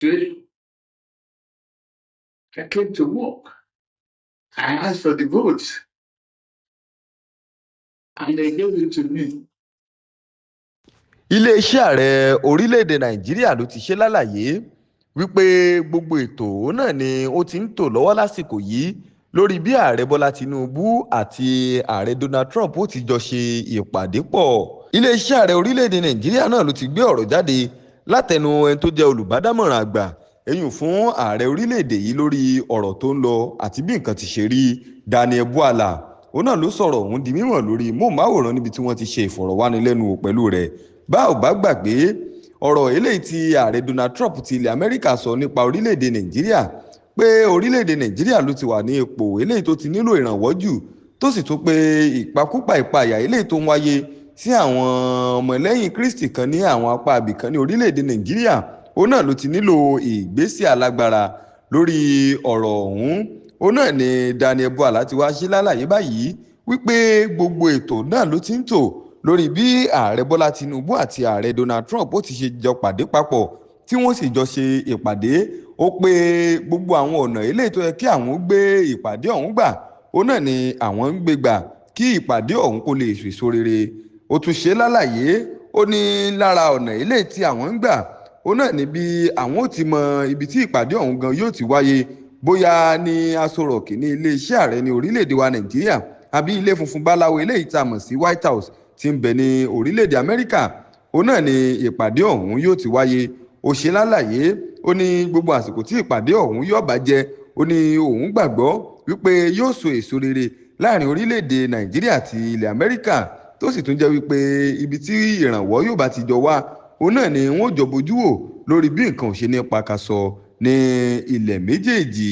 Today, I came to work. I asked for the votes, and they gave it to me. Ile Ise Aare Orilede Naijiria ló ti ṣe lálàyé wípé gbogbo ètò náà ni ó ti ń tò lọ́wọ́ lásìkò yìí lórí bí ààrẹ Bọ́lá Tinubu àti ààrẹ Donald Trump ó ti jọ ṣe ìpàdé pọ̀. Ile Ise Aare Orilede Naijiria náà ló ti gbé ọ̀rọ̀ jáde látẹnu ẹni tó jẹ́ olùbádámọ̀ràn àgbà èyùn fún ààrẹ orílẹ̀-èdè yìí lórí ọ̀rọ̀ tó ń lọ àti bí nǹkan ti ṣe rí. Daniel Buala òun náà ló sọ̀rọ̀ ọ̀hún di mímọ̀ lórí móhùnmáwòrán níbi tí wọ́n ti ṣe ìfọ̀rọ̀wánilẹ́nuwò pẹ̀lú rẹ̀. Bá ò bá gbàgbé ọ̀rọ̀ eléyìí tí ààrẹ Donald Trump ti ilẹ̀ Amẹ́ríkà sọ nípa orílẹ̀-èdè Nàìjíríà pé orílẹ̀-èdè Nàìjíríà ló ti wà ní ipò eléyìí tó ti nílò ìrànwọ́ jù tó sì tún pé ìpakúpa ìpayà eléyìí tó ń wáyé sí àwọn ọmọlẹ́yìn Kristi kan ní àwọn apá ibìkan ní orílẹ̀-èdè Nàìjíríà òun náà ló ti nílò ìgbésẹ̀ alágbára lórí ọ̀rọ̀ ọ̀hún. Òun náà ni Daniel Buala ti wá ṣe lálàyé báyìí wípé gbogbo ètò náà ló ti ń tò lórí bí ààrẹ Bọ́lá Tinubu àti ààrẹ Donald Trump ó ti ṣe jọ pàdé papọ̀ tí wọ́n sì jọ ṣe ìpàdé. Ó pé gbogbo àwọn ọ̀nà eléyìí tó yẹ kí àwọn gbé ìpàdé ọ̀hún gbà òun náà ni àwọn ń gbé gbà kí ìpàdé ọ̀hún kó lè sèso rere. Ó tún ṣe lálàyé ó ní lára ọ̀nà eléyìí tí àwọn ń gbà òun náà ni bí àwọn ó ti mọ ibi tí ìpàdé ọ̀hún gan yóò ti wáyé, bóyá ní Aso Rock ní Ilé Ise Aare ní orílẹ̀-èdè wa Nàìjíríà àbí ilé funfun báláwo eléyìí tá a mọ̀ sí White House tí ń bẹ ní orílẹ̀-èdè Amẹ́ríkà. Òun náà ni ìpàdé ọ̀hún yóò ti wáyé. Ó ṣe lálàyé ó ní gbogbo àsìkò tí ìpàdé ọ̀hún yóò bá jẹ́ ó ní òun gbàgbọ́ wípé yóò so èso rere láàrin orílẹ̀-èdè Nàìjíríà àti ilẹ̀ Amẹ́ríkà tó sì tún jẹ́ wípé ibi tí ìrànwọ́ yóò bá ti jọ wá òun náà ni wọ́n jọ bójú wò lórí bí nǹkan ò ṣe ní pakasọ ní ilẹ̀ méjèèjì.